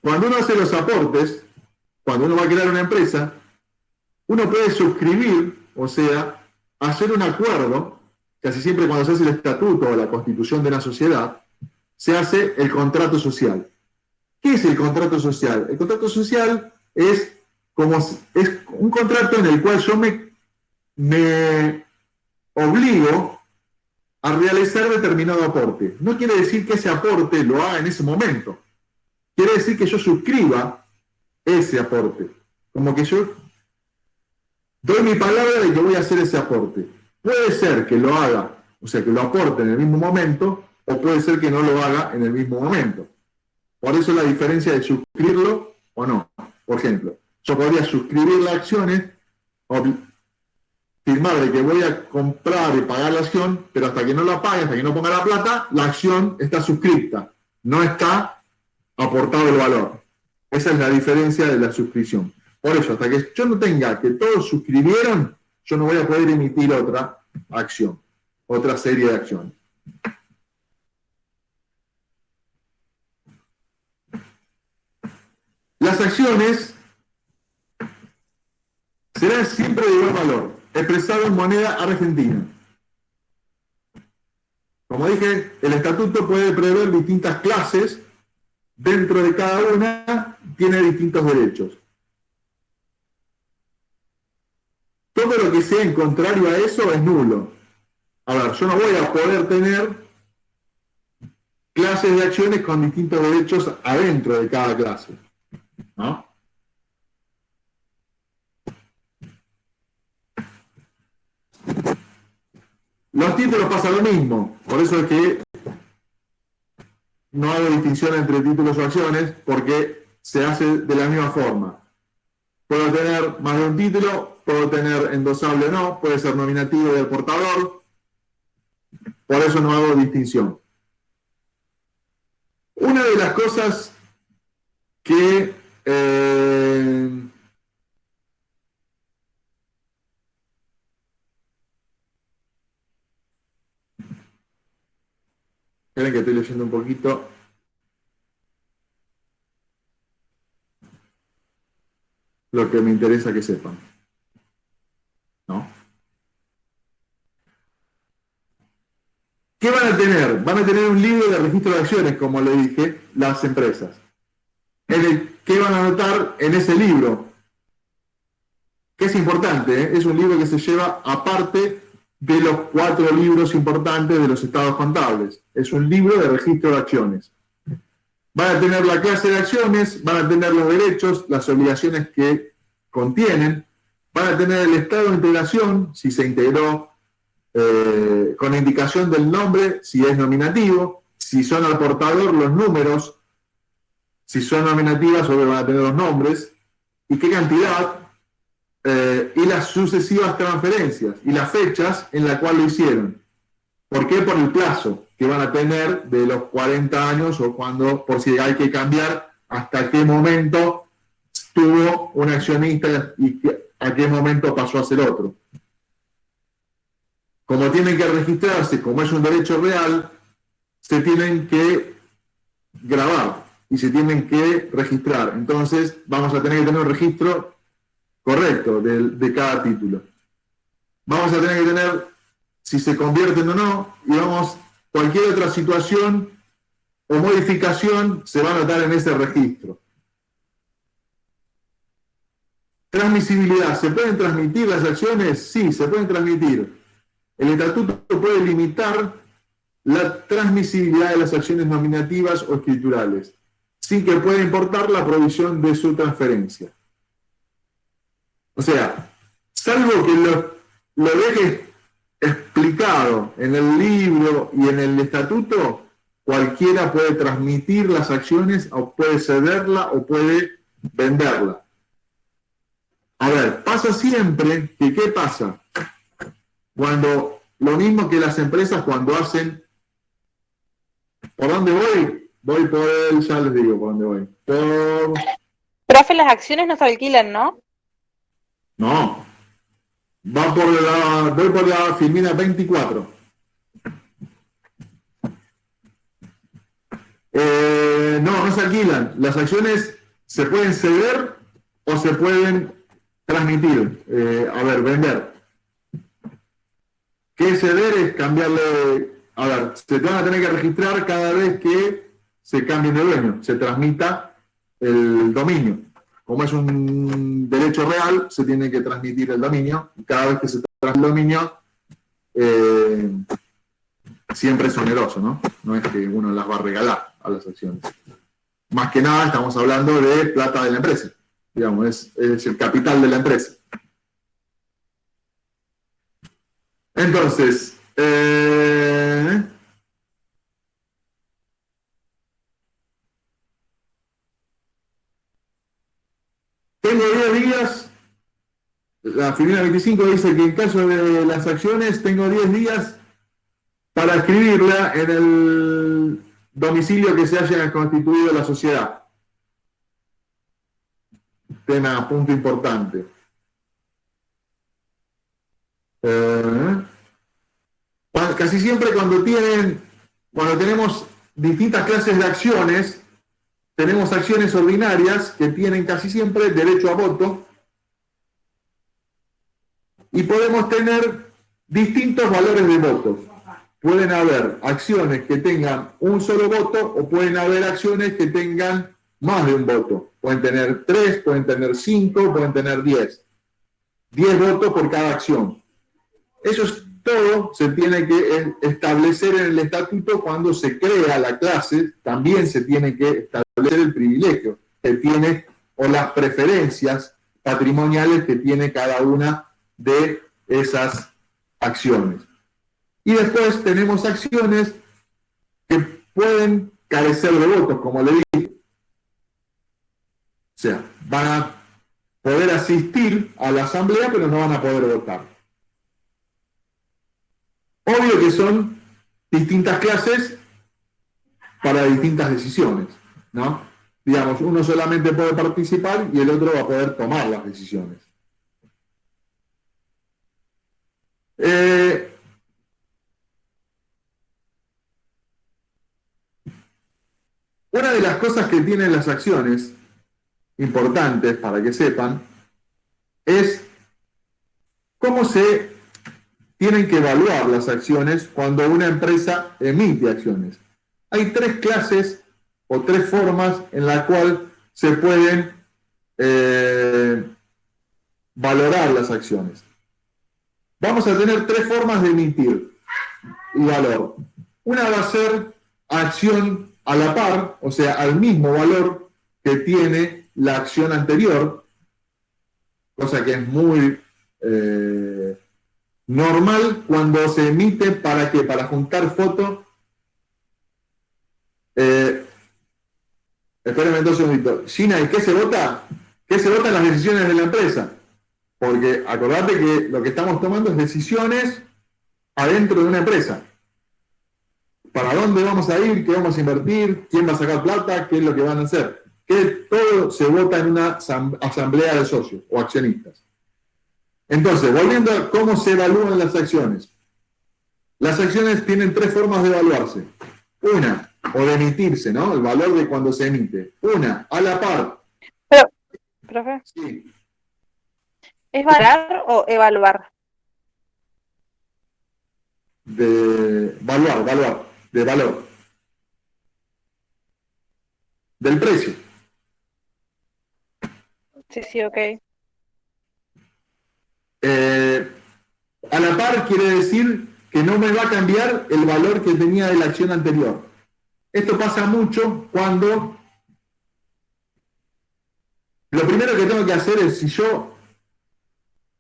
Cuando uno hace los aportes, cuando uno va a crear una empresa, uno puede suscribir, o sea, hacer un acuerdo, casi siempre cuando se hace el estatuto o la constitución de una sociedad, se hace el contrato social. ¿Qué es el contrato social? El contrato social es un contrato en el cual yo me obligo a realizar determinado aporte. No quiere decir que ese aporte lo haga en ese momento, quiere decir que yo suscriba ese aporte. Como que yo doy mi palabra de que voy a hacer ese aporte. Puede ser que lo haga, o sea, que lo aporte en el mismo momento, o puede ser que no lo haga en el mismo momento. Por eso la diferencia de suscribirlo o no. Por ejemplo, yo podría suscribir las acciones, firmar de que voy a comprar y pagar la acción, pero hasta que no la pague, hasta que no ponga la plata, la acción está suscripta, no está aportado el valor. Esa es la diferencia de la suscripción. Por eso, hasta que yo no tenga que todos suscribieron, yo no voy a poder emitir otra acción, otra serie de acciones. Las acciones serán siempre de igual valor, expresado en moneda argentina. Como dije, el estatuto puede prever distintas clases, dentro de cada una tiene distintos derechos. Todo lo que sea en contrario a eso es nulo. A ver, yo no voy a poder tener clases de acciones con distintos derechos adentro de cada clase, ¿no? Los títulos pasa lo mismo, por eso es que no hago distinción entre títulos o acciones, porque se hace de la misma forma. Puedo tener más de un título, puedo tener endosable o no, puede ser nominativo del portador, por eso no hago distinción. Una de las cosas que esperen que estoy leyendo un poquito. Lo que me interesa que sepan, ¿no? ¿Qué van a tener? Van a tener un libro de registro de acciones, como le dije, las empresas. ¿Qué van a anotar en ese libro? Que es importante, ¿eh? Es un libro que se lleva aparte de los 4 libros importantes de los estados contables. Es un libro de registro de acciones. Van a tener la clase de acciones, van a tener los derechos, las obligaciones que contienen, van a tener el estado de integración, si se integró, con indicación del nombre, si es nominativo, si son al portador los números, si son nominativas, obviamente van a tener los nombres, y qué cantidad, y las sucesivas transferencias, y las fechas en las cuales lo hicieron. ¿Por qué? Por el plazo que van a tener de los 40 años o cuando, por si hay que cambiar, hasta qué momento tuvo un accionista y a qué momento pasó a ser otro. Como tienen que registrarse, como es un derecho real, se tienen que grabar y se tienen que registrar. Entonces vamos a tener que tener un registro correcto de cada título. Vamos a tener que tener si se convierten o no, y cualquier otra situación o modificación se va a anotar en ese registro. Transmisibilidad. ¿Se pueden transmitir las acciones? Sí, se pueden transmitir. El estatuto puede limitar la transmisibilidad de las acciones nominativas o escriturales, sin que pueda importar la provisión de su transferencia. O sea, salvo que lo deje explicado en el libro y en el estatuto, cualquiera puede transmitir las acciones o puede cederla o puede venderla. A ver, pasa siempre que ¿qué pasa? Cuando, lo mismo que las empresas cuando hacen, ¿por dónde voy? Voy por ya les digo por dónde voy. Profe, las acciones no se alquilan, ¿no? No. Voy por la Filmina 24. No se alquilan. Las acciones se pueden ceder o se pueden transmitir. Vender. ¿Qué ceder? Es cambiarle. A ver, se van a tener que registrar cada vez que se cambie de dueño, se transmita el dominio. Como es un derecho real, se tiene que transmitir el dominio. Cada vez que se transmite el dominio, siempre es oneroso, ¿no? No es que uno las va a regalar a las acciones. más que nada estamos hablando de plata de la empresa. Digamos, es el capital de la empresa. Entonces, tengo 10 días, la figura 25 dice que en caso de las acciones tengo 10 días para escribirla en el domicilio que se haya constituido la sociedad. Tema, punto importante. Casi siempre cuando tenemos distintas clases de acciones, tenemos acciones ordinarias que tienen casi siempre derecho a voto y podemos tener distintos valores de votos. Pueden haber acciones que tengan un solo voto o pueden haber acciones que tengan más de un voto. Pueden tener 3, pueden tener 5, pueden tener 10. 10 votos por cada acción. Eso es todo, se tiene que establecer en el estatuto cuando se crea la clase, también se tiene que establecer el privilegio que tiene o las preferencias patrimoniales que tiene cada una de esas acciones. Y después tenemos acciones que pueden carecer de votos, como le dije. O sea, van a poder asistir a la asamblea, pero no van a poder votar. Obvio que son distintas clases para distintas decisiones, ¿no? Digamos, uno solamente puede participar y el otro va a poder tomar las decisiones. Una de las cosas que tienen las acciones, importantes para que sepan, es cómo se tienen que evaluar las acciones cuando una empresa emite acciones. Hay 3 clases o 3 formas en las cuales se pueden valorar las acciones. Vamos a tener 3 formas de emitir y valor. Una va a ser acción a la par, o sea, al mismo valor que tiene la acción anterior, cosa que es muy normal cuando se emite. ¿Para qué? Para juntar fotos. Espérenme 2 segunditos. Gina, ¿y qué se vota? ¿Qué se vota en las decisiones de la empresa? Porque acordate que lo que estamos tomando es decisiones adentro de una empresa. ¿Para dónde vamos a ir? ¿Qué vamos a invertir? ¿Quién va a sacar plata? ¿Qué es lo que van a hacer? Que todo se vota en una asamblea de socios o accionistas. Entonces, volviendo a cómo se evalúan las acciones. Las acciones tienen 3 formas de evaluarse. Una, o de emitirse, ¿no? El valor de cuando se emite. Una, a la par. Pero, profe, Sí. ¿es valorar o evaluar? De valor. Del precio. Sí, ok. A la par quiere decir que no me va a cambiar el valor que tenía de la acción anterior. Esto pasa mucho cuando lo primero que tengo que hacer es, si yo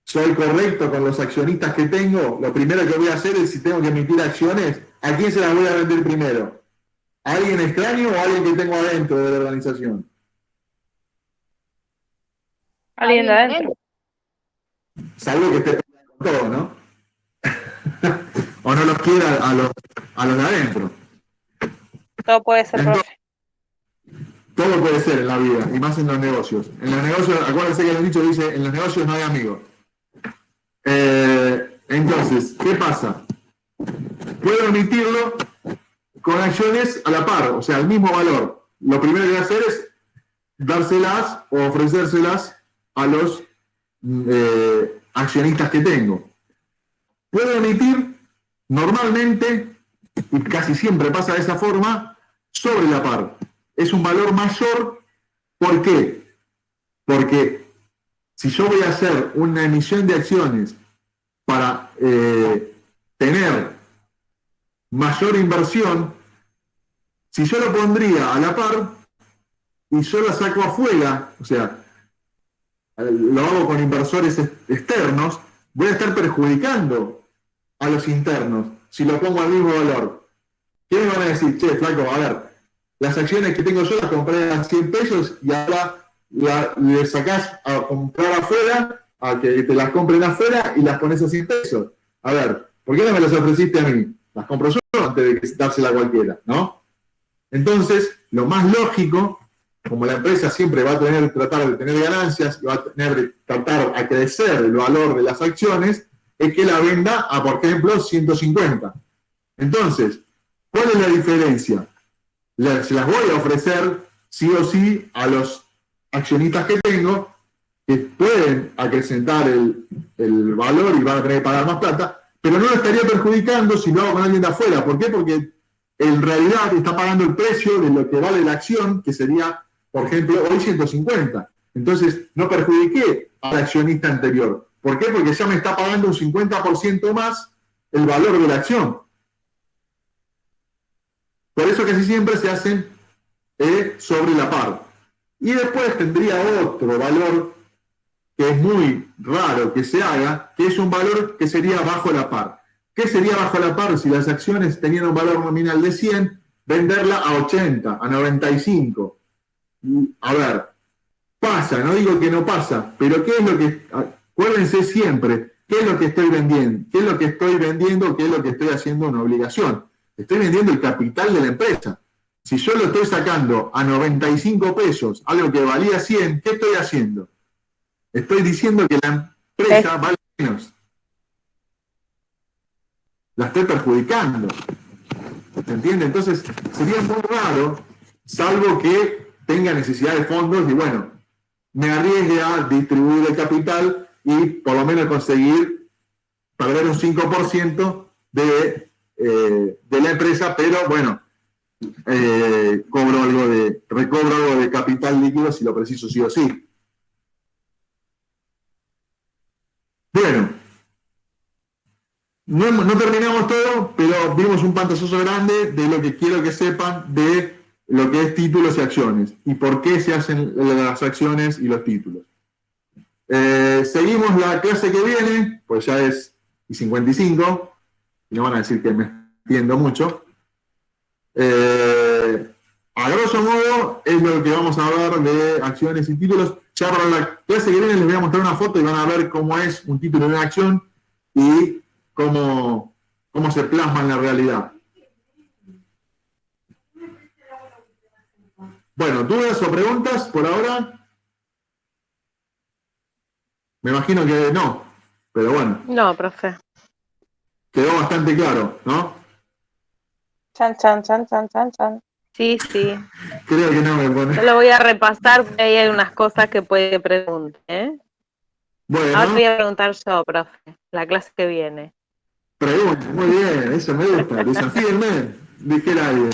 soy correcto con los accionistas que tengo, lo primero que voy a hacer es, si tengo que emitir acciones, ¿a quién se las voy a vender primero? ¿A alguien extraño o a alguien que tengo adentro de la organización? Alguien de adentro. Salvo que esté peleando con todo, ¿no? O no los quiera a los de adentro. Todo puede ser, Entonces, profe. todo puede ser en la vida, y más en los negocios. En los negocios, acuérdense que el dicho dice, en los negocios no hay amigos. Entonces, ¿qué pasa? Puedo emitirlo con acciones a la par, o sea, al mismo valor. Lo primero que voy a hacer es dárselas o ofrecérselas a los accionistas que tengo. Puedo emitir normalmente, y casi siempre pasa de esa forma, sobre la par. Es un valor mayor. ¿Por qué? Porque si yo voy a hacer una emisión de acciones para tener mayor inversión, si yo lo pondría a la par, y yo la saco afuera, o sea, lo hago con inversores externos, voy a estar perjudicando a los internos si lo pongo al mismo valor. ¿Qué me van a decir? Che, flaco, a ver, las acciones que tengo yo las compré a 100 pesos y ahora le sacás a comprar afuera, a que te las compren afuera y las pones a 100 pesos. A ver, ¿por qué no me las ofreciste a mí? Las compro yo antes de que dársela a cualquiera, ¿no? Entonces, lo más lógico, como la empresa siempre va a tratar de tener ganancias y va a tratar a crecer el valor de las acciones, es que la venda a, por ejemplo, 150. Entonces, ¿cuál es la diferencia? Se las voy a ofrecer sí o sí a los accionistas que tengo, que pueden acrecentar el valor y van a tener que pagar más plata, pero no lo estaría perjudicando si lo hago con alguien de afuera. ¿Por qué? Porque en realidad está pagando el precio de lo que vale la acción, que sería, por ejemplo, hoy 150. Entonces, no perjudiqué al accionista anterior. ¿Por qué? Porque ya me está pagando un 50% más el valor de la acción. Por eso casi siempre se hacen sobre la par. Y después tendría otro valor que es muy raro que se haga, que es un valor que sería bajo la par. ¿Qué sería bajo la par? Si las acciones tenían un valor nominal de 100, venderla a 80, a 95. A ver, pasa, no digo que no pasa, pero ¿qué es lo que... Acuérdense siempre, ¿qué es lo que estoy vendiendo? ¿Qué es lo que estoy vendiendo? ¿Qué es lo que estoy haciendo una obligación? Estoy vendiendo el capital de la empresa. Si yo lo estoy sacando a 95 pesos, algo que valía 100, ¿qué estoy haciendo? Estoy diciendo que la empresa vale menos. La estoy perjudicando. ¿Se entiende? Entonces, sería muy raro, salvo que tenga necesidad de fondos y bueno, me arriesgue a distribuir el capital y por lo menos conseguir perder un 5% de la empresa, pero bueno, recobro algo de capital líquido si lo preciso sí o sí. Bueno, no terminamos todo, pero vimos un pantallazo grande de lo que quiero que sepan de lo que es títulos y acciones y por qué se hacen las acciones y los títulos. Seguimos la clase que viene, pues ya es 55, y no van a decir que me extiendo mucho. A grosso modo es lo que vamos a hablar de acciones y títulos. Ya para la clase que viene les voy a mostrar una foto y van a ver cómo es un título de una acción y cómo se plasma en la realidad. Bueno, ¿dudas o preguntas por ahora? Me imagino que no, pero bueno, No, profe. quedó bastante claro, ¿no? Chan, chan, chan, chan, chan, chan. Sí, sí. Creo que no me pone. Yo lo voy a repasar porque hay algunas cosas que puede preguntar, ¿eh? Bueno, Ahora voy a preguntar yo, profe, la clase que viene. pregunta, muy bien, eso me gusta. Desafíenme, dijera alguien.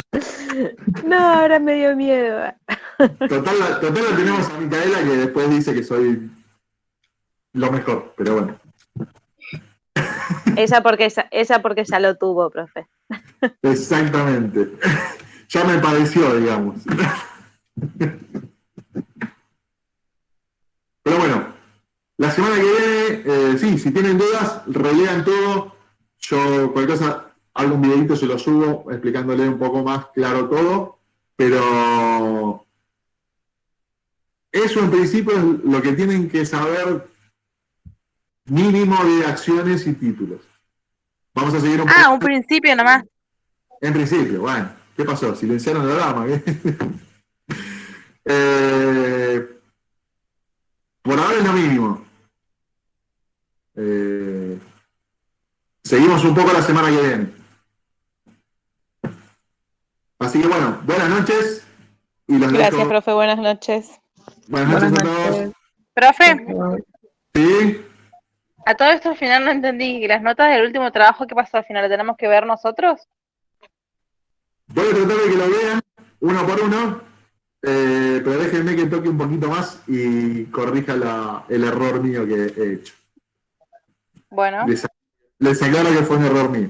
No, ahora me dio miedo. Total la tenemos a Micaela que después dice que soy lo mejor, pero bueno. Ella porque ya lo tuvo, profe. Exactamente. Ya me padeció, digamos. Pero bueno, la semana que viene, sí, si tienen dudas, relean todo. Yo, cualquier cosa, algún videito se lo subo explicándole un poco más claro todo. Pero eso en principio es lo que tienen que saber mínimo de acciones y títulos. Vamos a seguir un poco. Un principio nomás. En principio, bueno, ¿qué pasó? Silenciaron la dama. Por ahora es lo mínimo. Seguimos un poco la semana que viene. Así que bueno, buenas noches y los Gracias, dejo. profe. Buenas noches. Buenas noches a todos. Profe, Sí, a todo esto al final no entendí. ¿Las notas del último trabajo qué pasó al final? ¿Lo tenemos que ver nosotros? voy a tratar de que lo vean uno por uno, pero déjenme que toque un poquito más y corrija el error mío que he hecho. Bueno, Les aclaro que fue un error mío.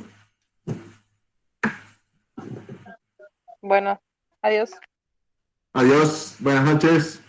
bueno, adiós. Adiós, buenas noches.